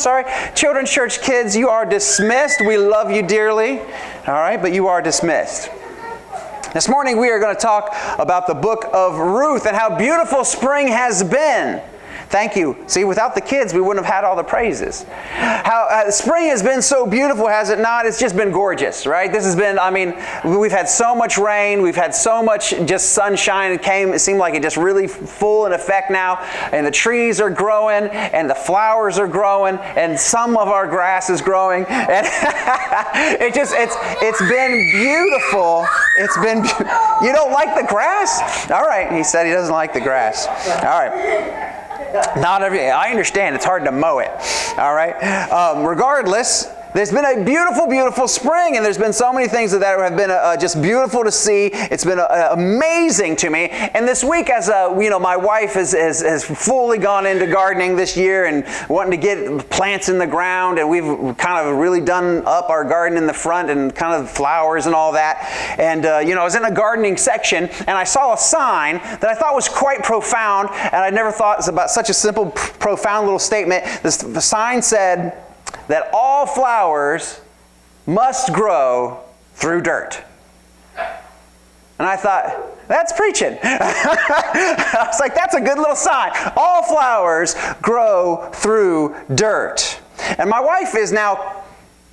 sorry. Children's church kids, you are dismissed. We love you dearly. All right, but you are dismissed. This morning we are going to talk about the book of Ruth and how beautiful spring has been. Thank you. See, without the kids, we wouldn't have had all the praises. How spring has been so beautiful, has it not? It's just been gorgeous, right? This has been, we've had so much rain. We've had so much just sunshine. It seemed like it just really full in effect now. And the trees are growing, and the flowers are growing, and some of our grass is growing. And it's been beautiful. You don't like the grass? All right. He said he doesn't like the grass. All right. I understand. It's hard to mow it. All right. Regardless, there's been a beautiful, beautiful spring, and there's been so many things that have been just beautiful to see. It's been amazing to me. And this week, as my wife has fully gone into gardening this year and wanting to get plants in the ground, and we've kind of really done up our garden in the front and kind of flowers and all that. And I was in a gardening section, and I saw a sign that I thought was quite profound, and I never thought about such a simple, profound little statement. The sign said that all flowers must grow through dirt. And I thought, that's preaching. I was like, that's a good little sign. All flowers grow through dirt. And my wife is now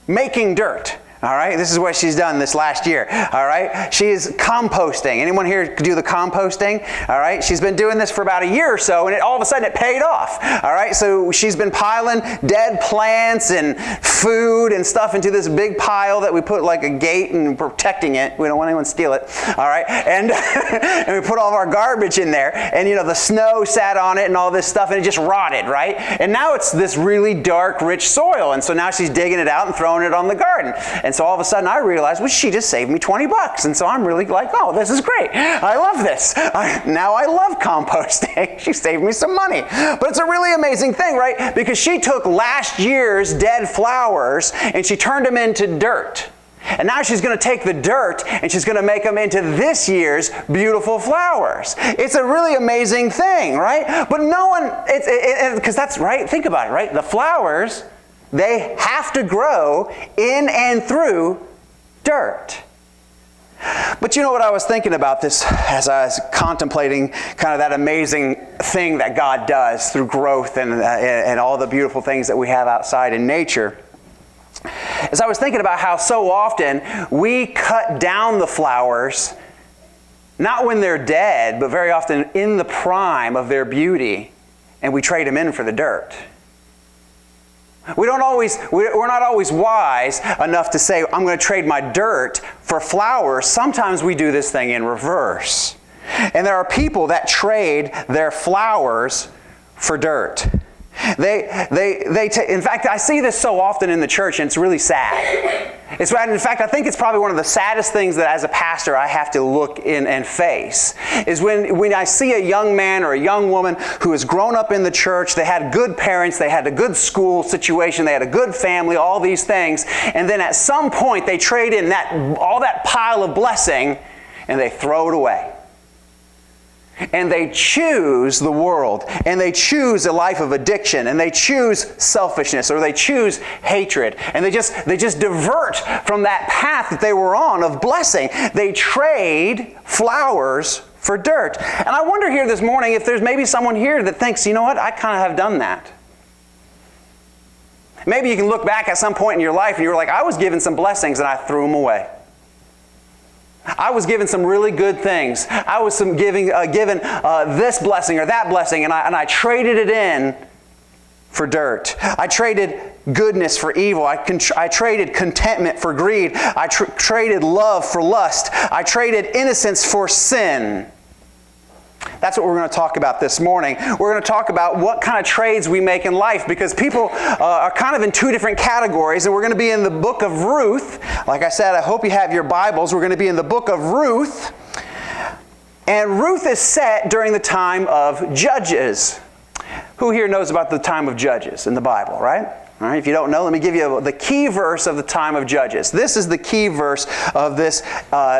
making dirt. All right, this is what she's done this last year. All right, she is composting. Anyone here do the composting? All right, she's been doing this for about a year or so, and all of a sudden it paid off. All right, so she's been piling dead plants and food and stuff into this big pile that we put like a gate and protecting it. We don't want anyone to steal it. All right, and and we put all of our garbage in there, and the snow sat on it and all this stuff, and it just rotted, right? And now it's this really dark, rich soil, and so now she's digging it out and throwing it on the garden. And so all of a sudden I realized, well, she just saved me $20. And so I'm really like, oh, this is great. I love this. Now I love composting. She saved me some money. But it's a really amazing thing, right? Because she took last year's dead flowers and she turned them into dirt. And now she's going to take the dirt and she's going to make them into this year's beautiful flowers. It's a really amazing thing, right? But no one, because that's right. Think about it, right? The flowers, they have to grow in and through dirt. But you know what I was thinking about this as I was contemplating kind of that amazing thing that God does through growth and all the beautiful things that we have outside in nature. As I was thinking about how so often we cut down the flowers, not when they're dead, but very often in the prime of their beauty, and we trade them in for the dirt. We're not always wise enough to say, I'm going to trade my dirt for flowers. Sometimes we do this thing in reverse. And there are people that trade their flowers for dirt. In fact, I see this so often in the church, and it's really sad. In fact, I think it's probably one of the saddest things that as a pastor I have to look in and face, is when I see a young man or a young woman who has grown up in the church, they had good parents, they had a good school situation, they had a good family, all these things, and then at some point they trade in all that pile of blessing and they throw it away. And they choose the world, and they choose a life of addiction, and they choose selfishness, or they choose hatred, and they just divert from that path that they were on of blessing. They trade flowers for dirt. And I wonder here this morning if there's maybe someone here that thinks, you know what, I kind of have done that. Maybe you can look back at some point in your life and you were like, I was given some blessings and I threw them away. I was given some really good things. I was given this blessing or that blessing, and I traded it in for dirt. I traded goodness for evil. I traded contentment for greed. I traded love for lust. I traded innocence for sin. That's what we're going to talk about this morning. We're going to talk about what kind of trades we make in life, because people are kind of in two different categories, and we're going to be in the book of Ruth. Like I said, I hope you have your Bibles. We're going to be in the book of Ruth, and Ruth is set during the time of Judges. Who here knows about the time of Judges in the Bible, right? All right, if you don't know, let me give you the key verse of the time of Judges. This is the key verse of this.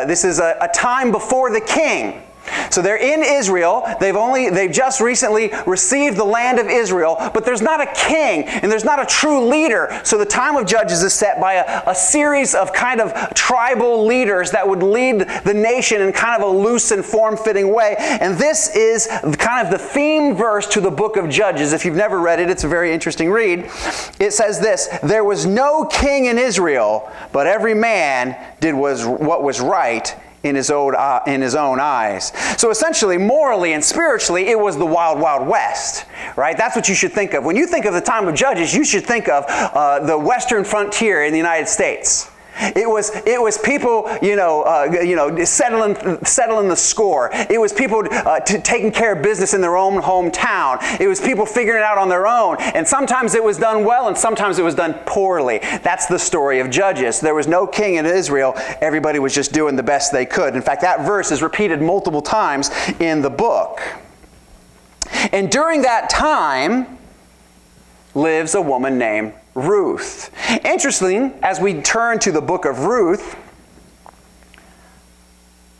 This is a time before the king. So they're in Israel. They've just recently received the land of Israel, but there's not a king and there's not a true leader. So the time of Judges is set by a series of kind of tribal leaders that would lead the nation in kind of a loose and form-fitting way. And this is kind of the theme verse to the book of Judges. If you've never read it, it's a very interesting read. It says this: "There was no king in Israel, but every man did what was right in his own eyes." So essentially, morally and spiritually, it was the wild, wild west, right? That's what you should think of. When you think of the time of Judges, you should think of the western frontier in the United States. It was people, settling the score. It was people taking care of business in their own hometown. It was people figuring it out on their own. And sometimes it was done well, and sometimes it was done poorly. That's the story of Judges. There was no king in Israel. Everybody was just doing the best they could. In fact, that verse is repeated multiple times in the book. And during that time lives a woman named Ruth. Interesting, as we turn to the book of Ruth,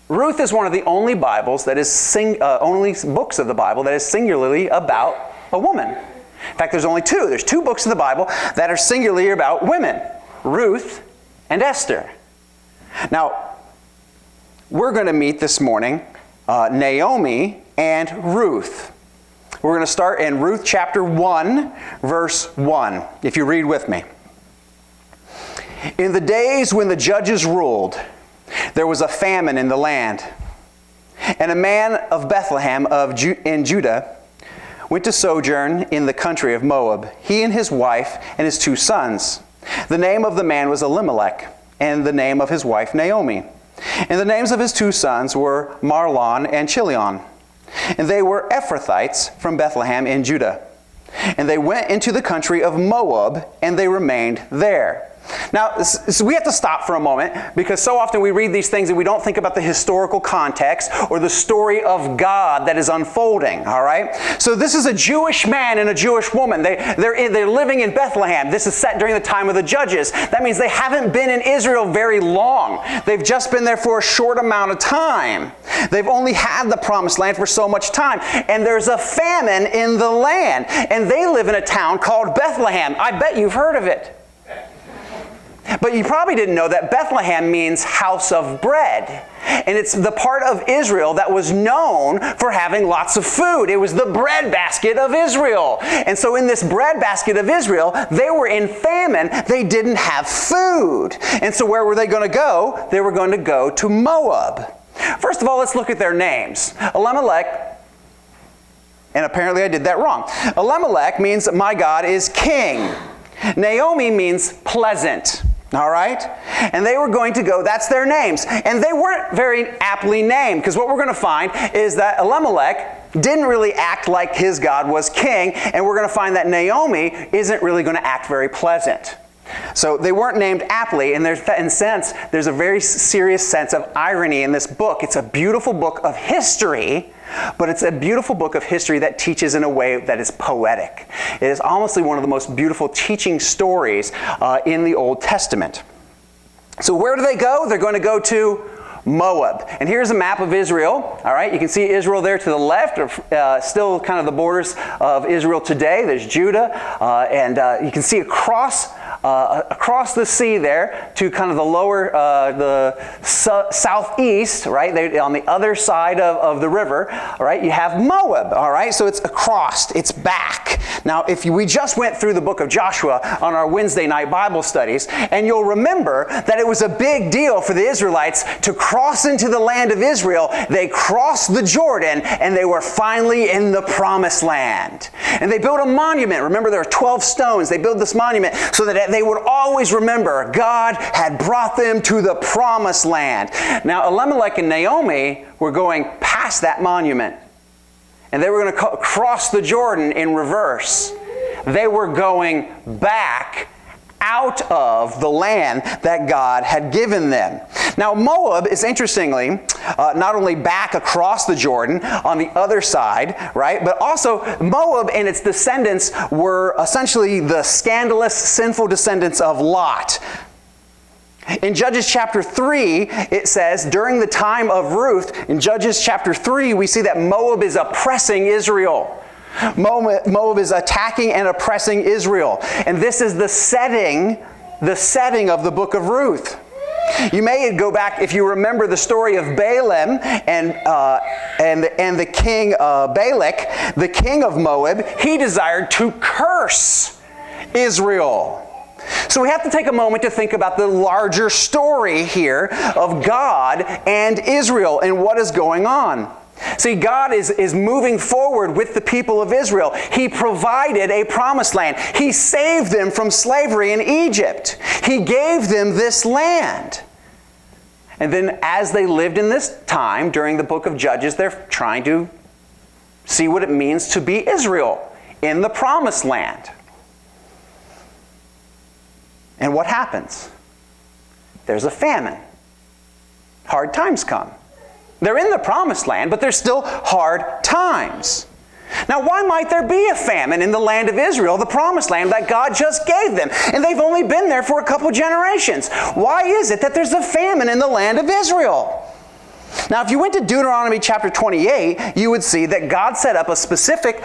Ruth is one of the only Bibles that is only books of the Bible that is singularly about a woman. In fact, there's only two. There's two books of the Bible that are singularly about women: Ruth and Esther. Now, we're going to meet this morning Naomi and Ruth. We're going to start in Ruth chapter 1, verse 1, if you read with me. "In the days when the judges ruled, there was a famine in the land. And a man of Bethlehem in Judah went to sojourn in the country of Moab, he and his wife and his 2 sons. The name of the man was Elimelech, and the name of his wife Naomi. And the names of his 2 sons were Mahlon and Chilion. And they were Ephrathites from Bethlehem in Judah. And they went into the country of Moab, and they remained there." Now, so we have to stop for a moment, because so often we read these things and we don't think about the historical context or the story of God that is unfolding, all right? So this is a Jewish man and a Jewish woman. They're living in Bethlehem. This is set during the time of the Judges. That means they haven't been in Israel very long. They've just been there for a short amount of time. They've only had the promised land for so much time. And there's a famine in the land. And they live in a town called Bethlehem. I bet you've heard of it. But you probably didn't know that Bethlehem means house of bread. And it's the part of Israel that was known for having lots of food. It was the bread basket of Israel. And so in this bread basket of Israel, they were in famine. They didn't have food. And so where were they going to go? They were going to go to Moab. First of all, let's look at their names. Elimelech, and apparently I did that wrong. Elimelech means my God is king. Naomi means pleasant. All right? And they were going to go, that's their names. And they weren't very aptly named, because what we're going to find is that Elimelech didn't really act like his God was king, and we're going to find that Naomi isn't really going to act very pleasant. So they weren't named aptly, and there's a very serious sense of irony in this book. It's a beautiful book of history, but it's a beautiful book of history that teaches in a way that is poetic. It is honestly one of the most beautiful teaching stories in the Old Testament. So where do they go? They're going to go to Moab. And here's a map of Israel. All right, you can see Israel there to the left, still kind of the borders of Israel today. There's Judah, and you can see across the sea there to kind of the lower, southeast, right? On the other side of the river, all right, you have Moab, all right? So it's across, it's back. Now, we just went through the book of Joshua on our Wednesday night Bible studies, and you'll remember that it was a big deal for the Israelites to cross into the land of Israel. They crossed the Jordan, and they were finally in the promised land. And they built a monument. Remember, there are 12 stones. They built this monument so that they would always remember God had brought them to the promised land. Now, Elimelech and Naomi were going past that monument, and they were going to cross the Jordan in reverse. They were going back out of the land that God had given them. Now, Moab is interestingly not only back across the Jordan on the other side, right, but also Moab and its descendants were essentially the scandalous, sinful descendants of Lot. In Judges chapter 3, it says, during the time of Ruth, in Judges chapter 3, we see that Moab is oppressing Israel. Moab is attacking and oppressing Israel. And this is the setting of the book of Ruth. You may go back, if you remember the story of Balaam and the king Balak, the king of Moab. He desired to curse Israel. So we have to take a moment to think about the larger story here of God and Israel and what is going on. See, God is moving forward with the people of Israel. He provided a promised land. He saved them from slavery in Egypt. He gave them this land. And then as they lived in this time, during the book of Judges, they're trying to see what it means to be Israel in the promised land. And what happens? There's a famine. Hard times come. They're in the promised land, but there's still hard times. Now, why might there be a famine in the land of Israel, the promised land that God just gave them? And they've only been there for a couple generations. Why is it that there's a famine in the land of Israel? Now, if you went to Deuteronomy chapter 28, you would see that God set up a specific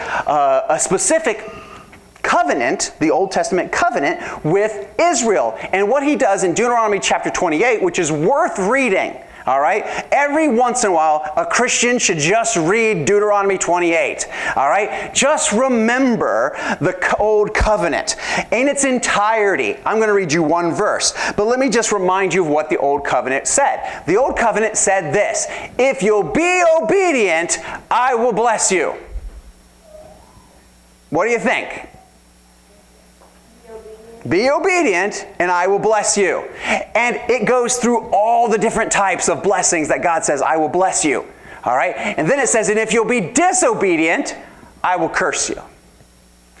covenant, the Old Testament covenant, with Israel. And what he does in Deuteronomy chapter 28, which is worth reading, all right? Every once in a while, a Christian should just read Deuteronomy 28, all right? Just remember the old covenant in its entirety. I'm going to read you one verse, but let me just remind you of what the old covenant said. The old covenant said this: if you'll be obedient, I will bless you. What do you think? Be obedient, and I will bless you. And it goes through all the different types of blessings that God says, I will bless you. All right? And then it says, and if you'll be disobedient, I will curse you.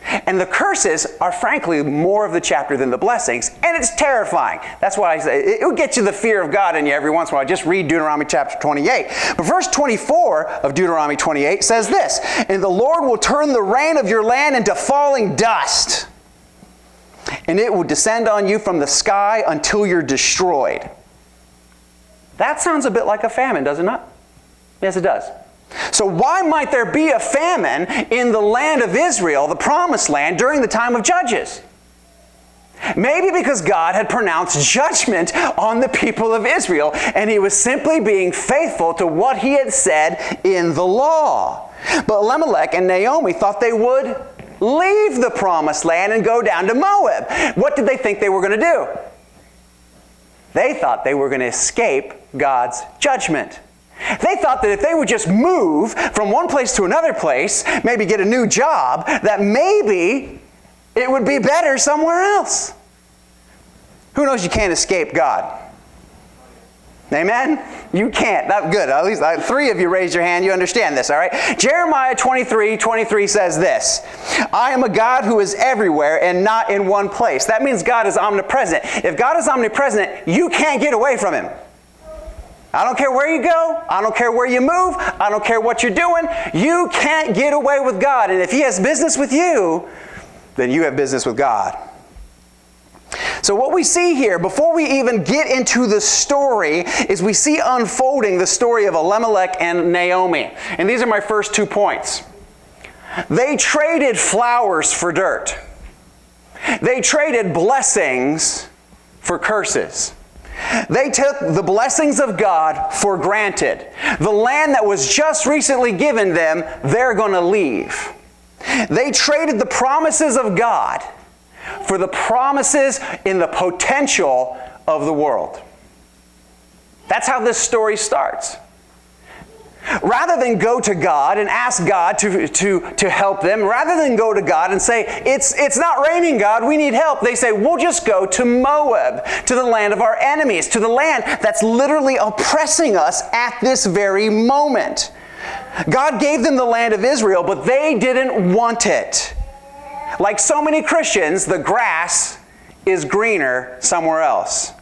And the curses are frankly more of the chapter than the blessings, and it's terrifying. That's why I say it will get you the fear of God in you every once in a while. Just read Deuteronomy chapter 28. But verse 24 of Deuteronomy 28 says this: and the Lord will turn the rain of your land into falling dust, and it will descend on you from the sky until you're destroyed. That sounds a bit like a famine, does it not? Yes, it does. So why might there be a famine in the land of Israel, the promised land, during the time of Judges? Maybe because God had pronounced judgment on the people of Israel, and he was simply being faithful to what he had said in the law. But Elimelech and Naomi thought they would leave the promised land and go down to Moab. What did they think they were going to do? They thought they were going to escape God's judgment. They thought that if they would just move from one place to another place, maybe get a new job, that maybe it would be better somewhere else. Who knows you can't escape God? Amen? You can't. That's good. At least 3 of you raised your hand. You understand this, all right? Jeremiah 23:23 says this: I am a God who is everywhere and not in one place. That means God is omnipresent. If God is omnipresent, you can't get away from him. I don't care where you go. I don't care where you move. I don't care what you're doing. You can't get away with God. And if he has business with you, then you have business with God. So what we see here, before we even get into the story, is we see unfolding the story of Elimelech and Naomi. And these are my first 2 points. They traded flowers for dirt. They traded blessings for curses. They took the blessings of God for granted. The land that was just recently given them, they're going to leave. They traded the promises of God for the promises in the potential of the world. That's how this story starts. Rather than go to God and ask God to help them, rather than go to God and say, it's not raining, God, we need help, they say, we'll just go to Moab, to the land of our enemies, to the land that's literally oppressing us at this very moment. God gave them the land of Israel, but they didn't want it. Like so many Christians, the grass is greener somewhere else.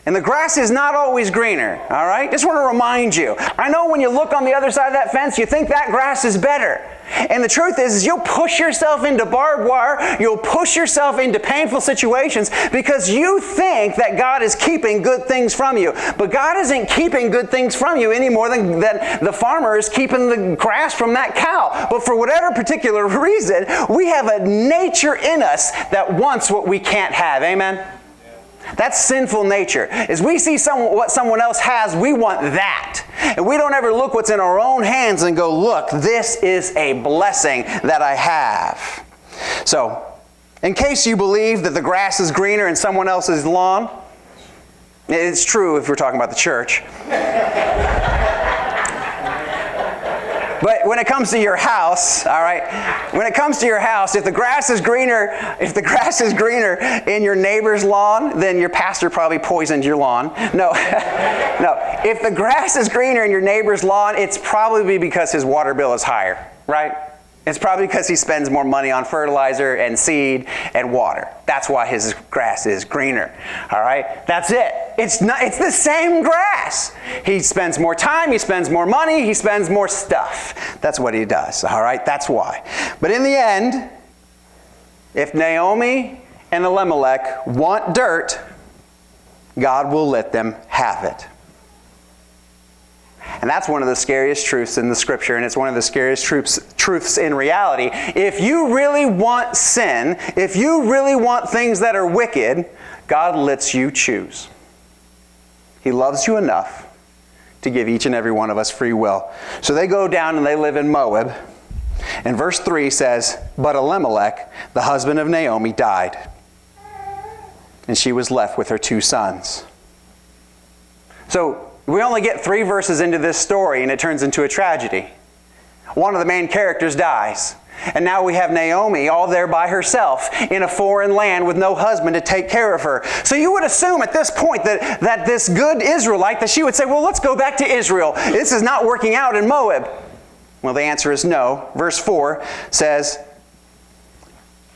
And the grass is not always greener, all right? Just want to remind you. I know when you look on the other side of that fence, you think that grass is better. And the truth is you'll push yourself into barbed wire, you'll push yourself into painful situations because you think that God is keeping good things from you. But God isn't keeping good things from you any more than the farmer is keeping the grass from that cow. But for whatever particular reason, we have a nature in us that wants what we can't have. Amen? That's sinful nature. As we see what someone else has, we want that. And we don't ever look what's in our own hands and go, look, this is a blessing that I have. So, in case you believe that the grass is greener in someone else's lawn, it's true if we're talking about the church. But when it comes to your house, all right, when it comes to your house, if the grass is greener in your neighbor's lawn, then your pastor probably poisoned your lawn. No, no. If the grass is greener in your neighbor's lawn, it's probably because his water bill is higher, right? It's probably because he spends more money on fertilizer and seed and water. That's why his grass is greener. All right? That's it. It's the same grass. He spends more time, he spends more money, he spends more stuff. That's what he does. All right? That's why. But in the end, if Naomi and Elimelech want dirt, God will let them have it. And that's one of the scariest truths in the Scripture, and it's one of the scariest truths in reality. If you really want sin, if you really want things that are wicked, God lets you choose. He loves you enough to give each and every one of us free will. So they go down and they live in Moab. And verse 3 says, "But Elimelech, the husband of Naomi, died, and she was left with her 2 sons." So we only get 3 verses into this story and it turns into a tragedy. One of the main characters dies. And now we have Naomi all there by herself in a foreign land with no husband to take care of her. So you would assume at this point that this good Israelite, that she would say, well, let's go back to Israel. This is not working out in Moab. Well, the answer is no. Verse 4 says,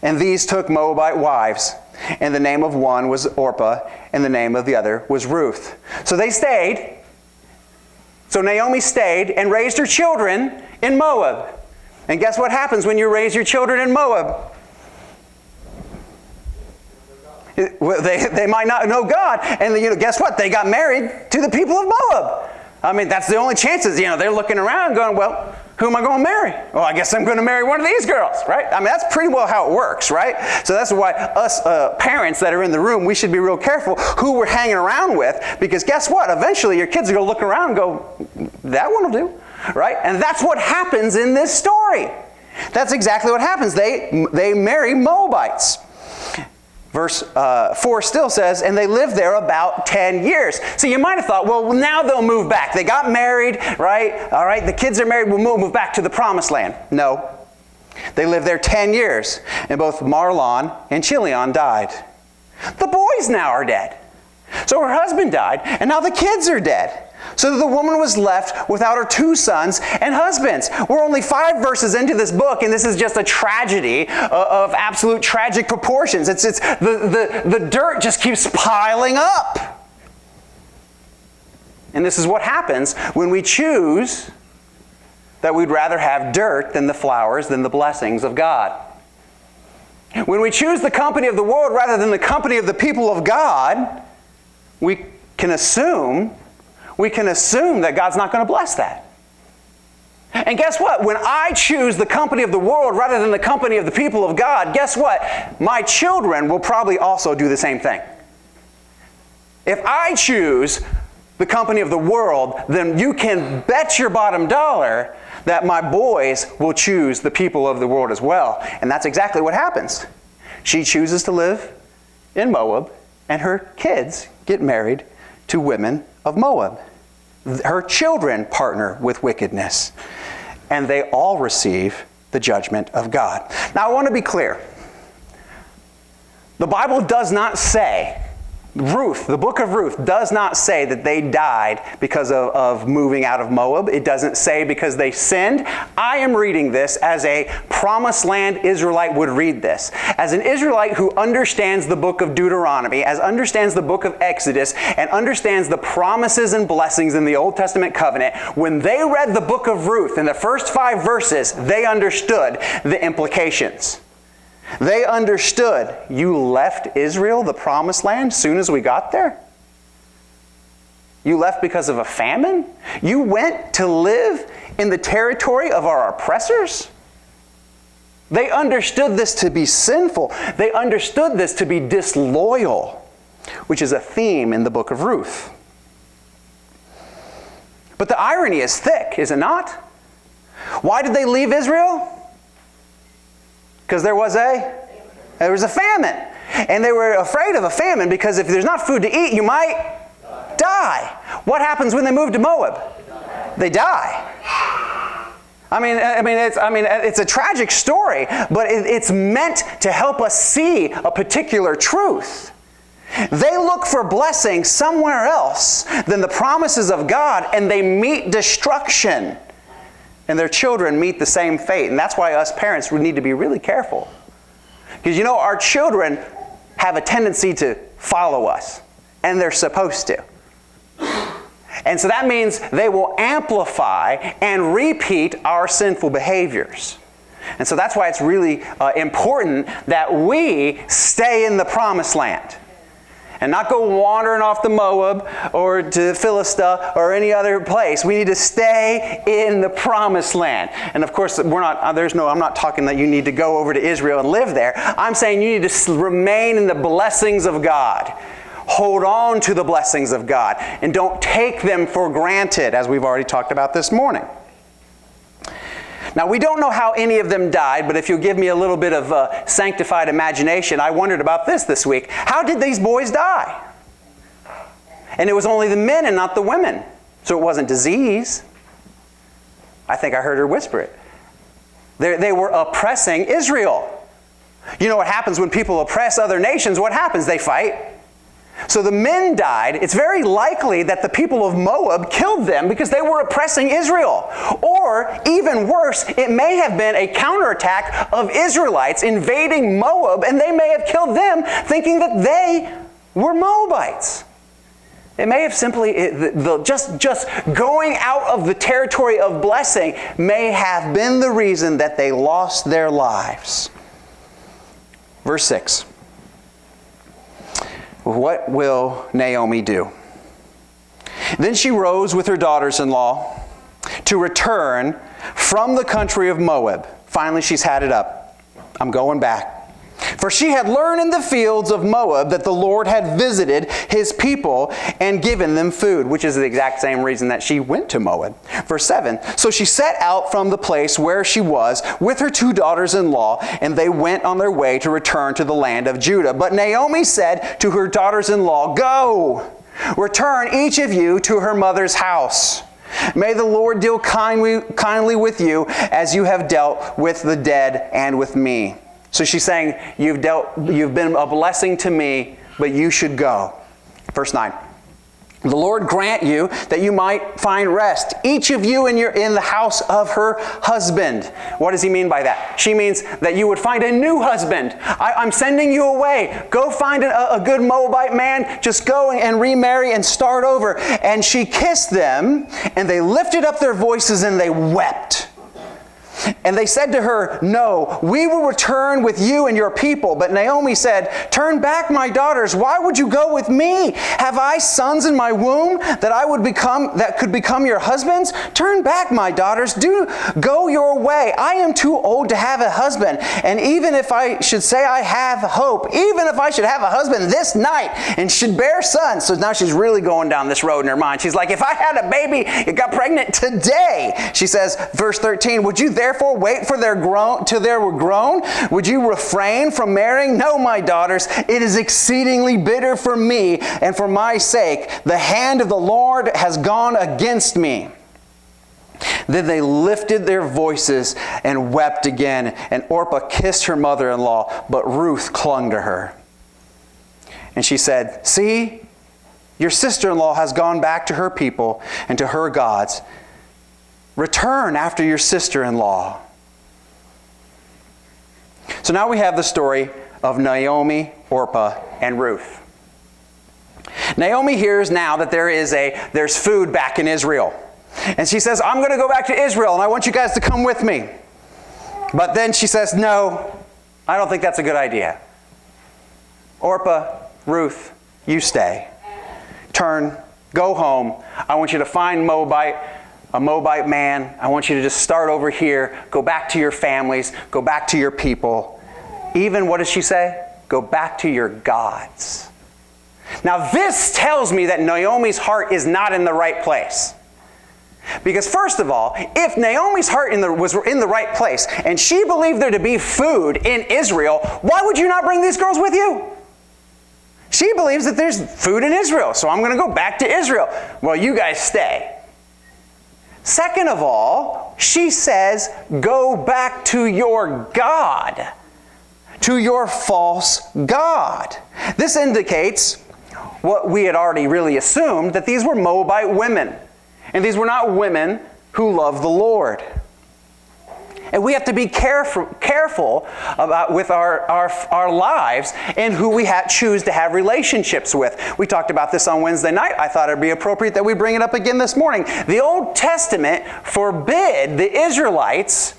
"And these took Moabite wives, and the name of one was Orpah, and the name of the other was Ruth." So they stayed. So Naomi stayed and raised her children in Moab. And guess what happens when you raise your children in Moab? They might not know God. And guess what? They got married to the people of Moab. I mean, that's the only chances. They're looking around going, well, who am I going to marry? Well, I guess I'm going to marry one of these girls, right? I mean, that's pretty well how it works, right? So that's why us parents that are in the room, we should be real careful who we're hanging around with, because guess what? Eventually your kids are going to look around and go, that one will do, right? And that's what happens in this story. That's exactly what happens. They marry Moabites. Verse 4 still says, "And they lived there about 10 years. So you might have thought, well, now they'll move back. They got married, right? All right, the kids are married, we'll move back to the promised land. No. They lived there 10 years, and both Mahlon and Chilion died. The boys now are dead. So her husband died, and now the kids are dead. So the woman was left without her 2 sons and husbands." We're only 5 verses into this book, and this is just a tragedy of absolute tragic proportions. The dirt just keeps piling up. And this is what happens when we choose that we'd rather have dirt than the flowers, than the blessings of God. When we choose the company of the world rather than the company of the people of God, we can assume that God's not going to bless that. And guess what? When I choose the company of the world rather than the company of the people of God, guess what? My children will probably also do the same thing. If I choose the company of the world, then you can bet your bottom dollar that my boys will choose the people of the world as well. And that's exactly what happens. She chooses to live in Moab, and her kids get married to women of Moab. Her children partner with wickedness, and they all receive the judgment of God. Now, I want to be clear. The Bible does not say Ruth, the book of Ruth, does not say that they died because of moving out of Moab. It doesn't say because they sinned. I am reading this as a promised land Israelite would read this. As an Israelite who understands the book of Deuteronomy, as understands the book of Exodus, and understands the promises and blessings in the Old Testament covenant, when they read the book of Ruth in the first 5 verses, they understood the implications. They understood, you left Israel, the promised land, soon as we got there? You left because of a famine? You went to live in the territory of our oppressors? They understood this to be sinful. They understood this to be disloyal, which is a theme in the book of Ruth. But the irony is thick, is it not? Why did they leave Israel? Because there was a famine. And they were afraid of a famine because if there's not food to eat, you might die. What happens when they move to Moab? They die. It's a tragic story, but it's meant to help us see a particular truth. They look for blessing somewhere else than the promises of God, and they meet destruction. And their children meet the same fate. And that's why us parents would need to be really careful. Because our children have a tendency to follow us. And they're supposed to. And so that means they will amplify and repeat our sinful behaviors. And so that's why it's really important that we stay in the promised land. And not go wandering off to Moab or to Philistia or any other place. We need to stay in the promised land. And of course, I'm not talking that you need to go over to Israel and live there. I'm saying you need to remain in the blessings of God. Hold on to the blessings of God. And don't take them for granted, as we've already talked about this morning. Now, we don't know how any of them died, but if you'll give me a little bit of sanctified imagination, I wondered about this week. How did these boys die? And it was only the men and not the women. So it wasn't disease. I think I heard her whisper it. They were oppressing Israel. You know what happens when people oppress other nations? What happens? They fight. So the men died. It's very likely that the people of Moab killed them because they were oppressing Israel. Or, even worse, it may have been a counterattack of Israelites invading Moab, and they may have killed them thinking that they were Moabites. It may have simply, just going out of the territory of blessing may have been the reason that they lost their lives. Verse 6. What will Naomi do? Then she rose with her daughters-in-law to return from the country of Moab. Finally, she's had it up. I'm going back. For she had learned in the fields of Moab that the Lord had visited his people and given them food, which is the exact same reason that she went to Moab. Verse 7, so she set out from the place where she was with her 2 daughters-in-law, and they went on their way to return to the land of Judah. But Naomi said to her daughters-in-law, go, return each of you to her mother's house. May the Lord deal kindly with you as you have dealt with the dead and with me. So she's saying, you've been a blessing to me, but you should go. Verse 9. The Lord grant you that you might find rest, each of you in the house of her husband. What does he mean by that? She means that you would find a new husband. I'm sending you away. Go find a good Moabite man. Just go and remarry and start over. And she kissed them, and they lifted up their voices and they wept. And they said to her, no, we will return with you and your people. But Naomi said, turn back, my daughters. Why would you go with me? Have I sons in my womb that could become your husbands? Turn back, my daughters. Do go your way. I am too old to have a husband. And even if I should say I have hope, even if I should have a husband this night and should bear sons. So now she's really going down this road in her mind. She's like, if I had a baby, it got pregnant today. She says, verse 13, would you therefore wait for till they were grown? Would you refrain from marrying? No, my daughters, it is exceedingly bitter for me, and for my sake, the hand of the Lord has gone against me. Then they lifted their voices and wept again, and Orpah kissed her mother-in-law, but Ruth clung to her. And she said, see, your sister-in-law has gone back to her people and to her gods. Return after your sister-in-law. So now we have the story of Naomi, Orpah, and Ruth. Naomi hears now that there's food back in Israel. And she says, I'm going to go back to Israel and I want you guys to come with me. But then she says, no, I don't think that's a good idea. Orpah, Ruth, you stay. Turn, go home. I want you to find a Moabite man. I want you to just start over here. Go back to your families. Go back to your people. Even, what does she say? Go back to your gods. Now this tells me that Naomi's heart is not in the right place. Because first of all, if Naomi's heart was in the right place and she believed there to be food in Israel, why would you not bring these girls with you? She believes that there's food in Israel, so I'm going to go back to Israel. Well, you guys stay. Second of all, she says, go back to your God, to your false God. This indicates what we had already really assumed, that these were Moabite women. And these were not women who love the Lord. And we have to be careful about with our lives and who we choose to have relationships with. We talked about this on Wednesday night. I thought it would be appropriate that we bring it up again this morning. The Old Testament forbid the Israelites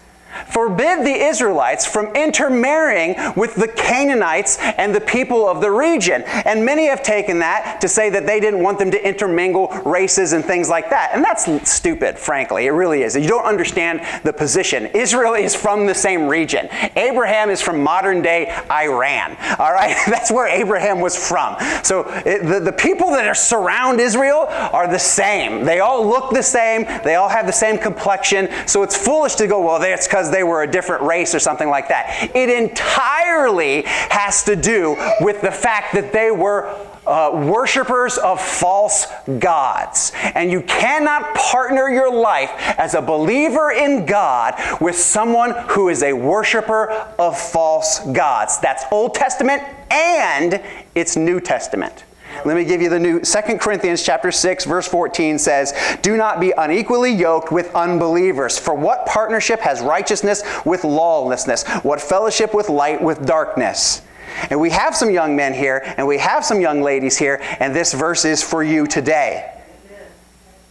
from intermarrying with the Canaanites and the people of the region. And many have taken that to say that they didn't want them to intermingle races and things like that. And that's stupid, frankly. It really is. You don't understand the position. Israel is from the same region. Abraham is from modern-day Iran. All right? That's where Abraham was from. So the people that surround Israel are the same. They all look the same. They all have the same complexion. So it's foolish to go, well, it's because they were a different race or something like that. It entirely has to do with the fact that they were worshipers of false gods. And you cannot partner your life as a believer in God with someone who is a worshiper of false gods. That's Old Testament and it's New Testament. Let me give you the new 2 Corinthians chapter 6, verse 14 says, do not be unequally yoked with unbelievers. For what partnership has righteousness with lawlessness? What fellowship with light with darkness? And we have some young men here, and we have some young ladies here, and this verse is for you today.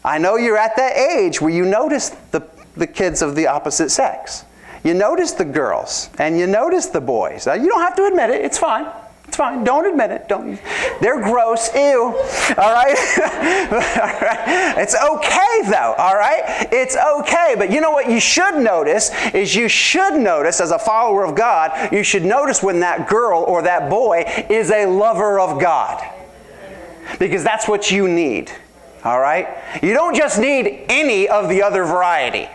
I know you're at that age where you notice the kids of the opposite sex. You notice the girls, and you notice the boys. Now, you don't have to admit it. It's fine. It's fine. Don't admit it. They're gross. Ew. All right? All right? It's okay, though. All right? It's okay. But you know what you should notice is as a follower of God, you should notice when that girl or that boy is a lover of God. Because that's what you need. All right? You don't just need any of the other variety.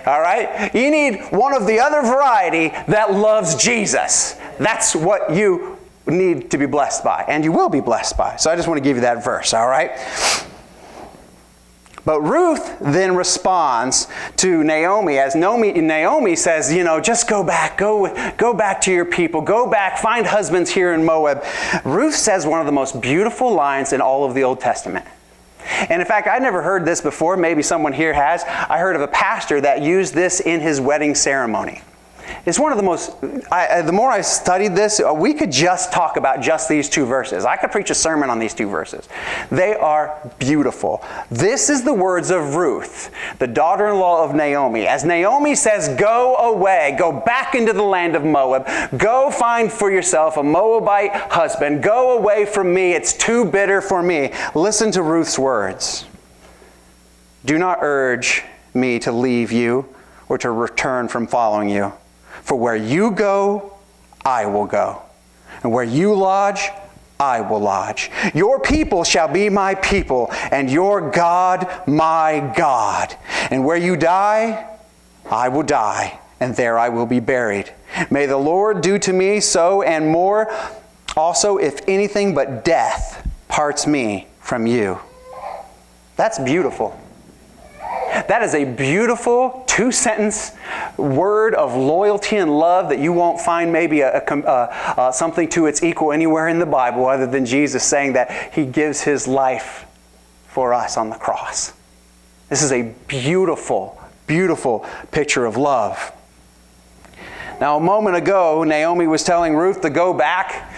All right? You need one of the other variety that loves Jesus. That's what you need to be blessed by, and you will be blessed by. So I just want to give you that verse, all right? But Ruth then responds to Naomi, as Naomi says, just go back to your people, go back, find husbands here in Moab. Ruth says one of the most beautiful lines in all of the Old Testament. And in fact, I'd never heard this before. Maybe someone here has. I heard of a pastor that used this in his wedding ceremony. It's one of the most, the more I studied this, we could just talk about just these two verses. I could preach a sermon on these two verses. They are beautiful. This is the words of Ruth, the daughter-in-law of Naomi. As Naomi says, go away, go back into the land of Moab, go find for yourself a Moabite husband, go away from me, it's too bitter for me. Listen to Ruth's words. Do not urge me to leave you or to return from following you. For where you go, I will go. And where you lodge, I will lodge. Your people shall be my people, and your God my God. And where you die, I will die, and there I will be buried. May the Lord do to me so and more, also if anything but death parts me from you. That's beautiful. That is a beautiful two-sentence word of loyalty and love that you won't find maybe something to its equal anywhere in the Bible other than Jesus saying that he gives his life for us on the cross. This is a beautiful, beautiful picture of love. Now, a moment ago, Naomi was telling Ruth to go back.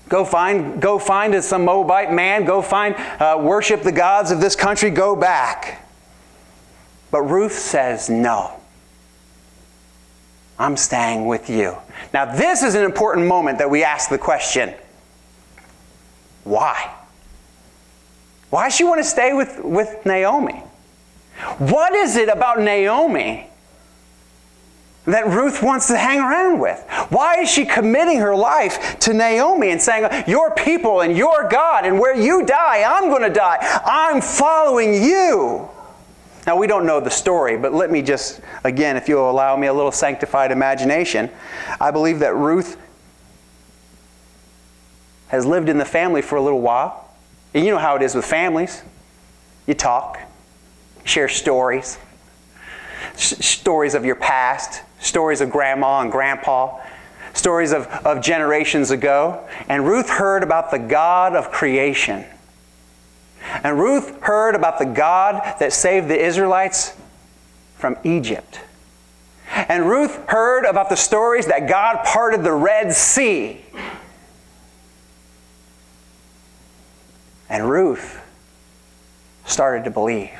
Go find some Moabite man. Go worship the gods of this country. Go back. But Ruth says, no. I'm staying with you. Now, this is an important moment that we ask the question, why? Why does she want to stay with Naomi? What is it about Naomi that Ruth wants to hang around with? Why is she committing her life to Naomi and saying, your people and your God, and where you die, I'm going to die. I'm following you. Now, we don't know the story, but let me just, again, if you'll allow me a little sanctified imagination, I believe that Ruth has lived in the family for a little while. And you know how it is with families. You talk, share stories. Stories of your past, stories of grandma and grandpa, stories of generations ago. And Ruth heard about the God of creation. And Ruth heard about the God that saved the Israelites from Egypt. And Ruth heard about the stories that God parted the Red Sea. And Ruth started to believe.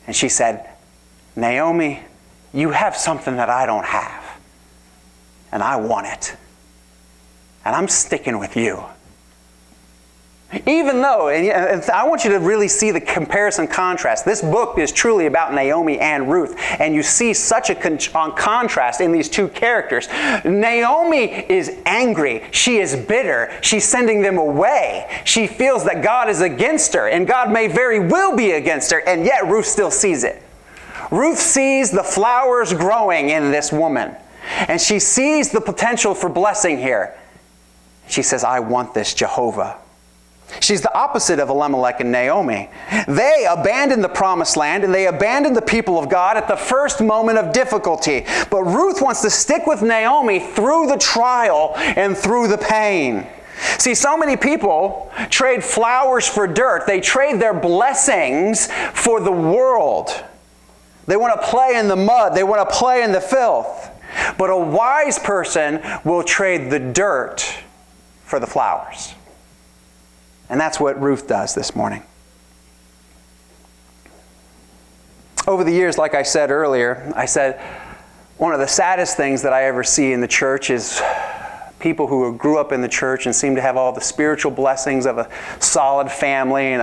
And she said, Naomi, you have something that I don't have. And I want it. And I'm sticking with you. Even though, and I want you to really see the comparison contrast. This book is truly about Naomi and Ruth. And you see such a contrast in these two characters. Naomi is angry. She is bitter. She's sending them away. She feels that God is against her. And God may very well be against her. And yet Ruth still sees it. Ruth sees the flowers growing in this woman. And she sees the potential for blessing here. She says, I want this Jehovah. She's the opposite of Elimelech and Naomi. They abandoned the promised land and they abandoned the people of God at the first moment of difficulty. But Ruth wants to stick with Naomi through the trial and through the pain. See, so many people trade flowers for dirt. They trade their blessings for the world. They want to play in the mud. They want to play in the filth. But a wise person will trade the dirt for the flowers. And that's what Ruth does this morning. Over the years, like I said earlier, I said one of the saddest things that I ever see in the church is people who grew up in the church and seem to have all the spiritual blessings of a solid family and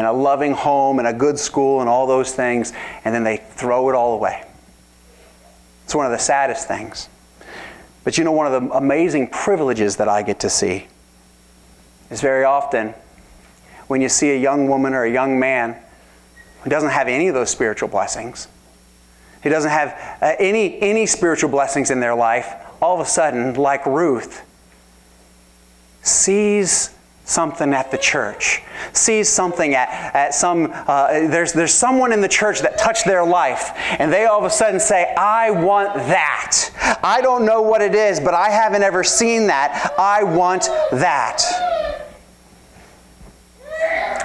a loving home and a good school and all those things, and then they throw it all away. It's one of the saddest things. But you know, one of the amazing privileges that I get to see is very often when you see a young woman or a young man who doesn't have any of those spiritual blessings, who doesn't have any spiritual blessings in their life, all of a sudden, like Ruth, sees something at the church, sees something at some, there's someone in the church that touched their life, and they all of a sudden say, I want that. I don't know what it is, but I haven't ever seen that. I want that.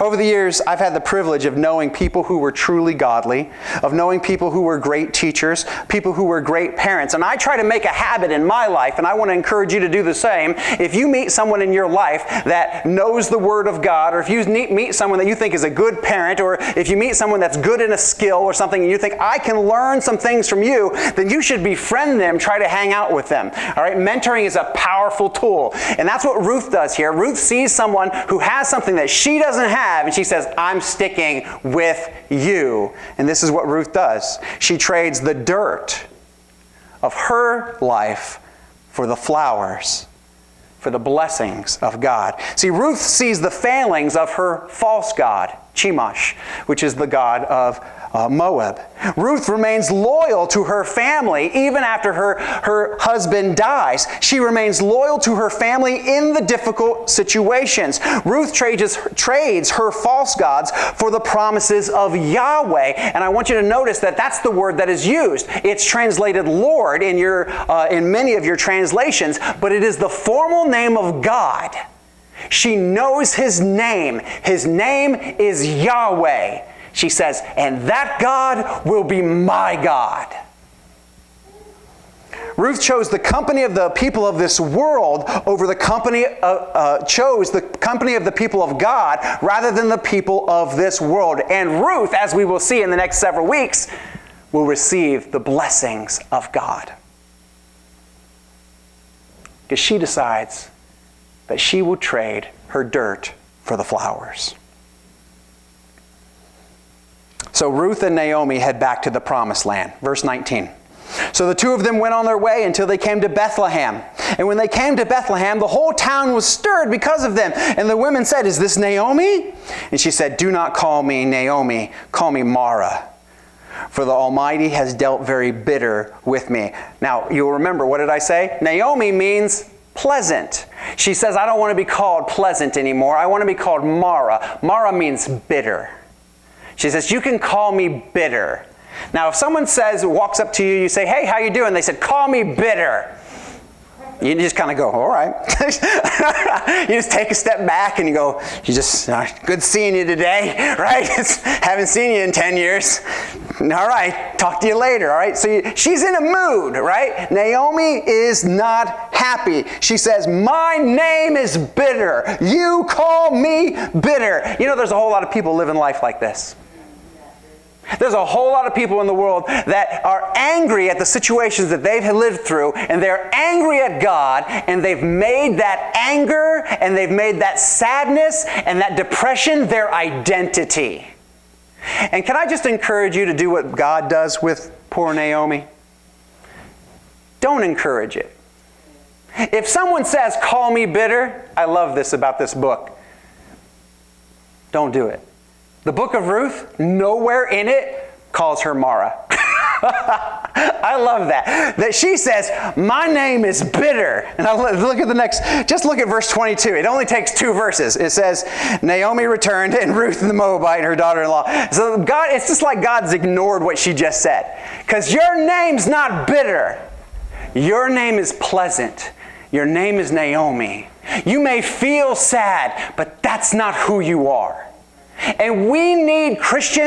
Over the years, I've had the privilege of knowing people who were truly godly, of knowing people who were great teachers, people who were great parents. And I try to make a habit in my life, and I want to encourage you to do the same. If you meet someone in your life that knows the Word of God, or if you meet someone that you think is a good parent, or if you meet someone that's good in a skill or something, and you think, I can learn some things from you, then you should befriend them, try to hang out with them. All right? Mentoring is a powerful tool. And that's what Ruth does here. Ruth sees someone who has something that she doesn't have, and she says, I'm sticking with you. And this is what Ruth does. She trades the dirt of her life for the flowers, for the blessings of God. See, Ruth sees the failings of her false god Chemosh, which is the god of Moab. Ruth remains loyal to her family even after her husband dies. She remains loyal to her family in the difficult situations. Ruth trades her false gods for the promises of Yahweh. And I want you to notice that that's the word that is used. It's translated Lord in many of your translations, but it is the formal name of God. She knows his name. His name is Yahweh. She says, and that God will be my God. Ruth chose the company of the people of this world over the company chose the company of the people of God rather than the people of this world. And Ruth, as we will see in the next several weeks, will receive the blessings of God. Because she decides that she will trade her dirt for the flowers. So Ruth and Naomi head back to the promised land. Verse 19. So the two of them went on their way until they came to Bethlehem. And when they came to Bethlehem, the whole town was stirred because of them. And the women said, "Is this Naomi?" And she said, "Do not call me Naomi, call me Mara. For the Almighty has dealt very bitter with me." Now, you'll remember, what did I say? Naomi means pleasant. She says, I don't want to be called pleasant anymore. I want to be called Mara. Mara means bitter. She says, you can call me bitter. Now, if someone walks up to you, you say, "Hey, how you doing?" They said, "Call me bitter." You just kind of go, all right. You just take a step back and you go, good seeing you today, right? Haven't seen you in 10 years. All right, talk to you later, all right? So she's in a mood, right? Naomi is not happy. She says, my name is bitter. You call me bitter. You know, there's a whole lot of people living life like this. There's a whole lot of people in the world that are angry at the situations that they've lived through, and they're angry at God, and they've made that anger, and they've made that sadness, and that depression their identity. And can I just encourage you to do what God does with poor Naomi? Don't encourage it. If someone says, "Call me bitter," I love this about this book. Don't do it. The book of Ruth, nowhere in it calls her Mara. I love that. That she says, my name is bitter. And look at verse 22. It only takes 2 verses. It says, Naomi returned, and Ruth the Moabite, her daughter-in-law. So it's just like God's ignored what she just said. Because your name's not bitter. Your name is pleasant. Your name is Naomi. You may feel sad, but that's not who you are. And we need Christians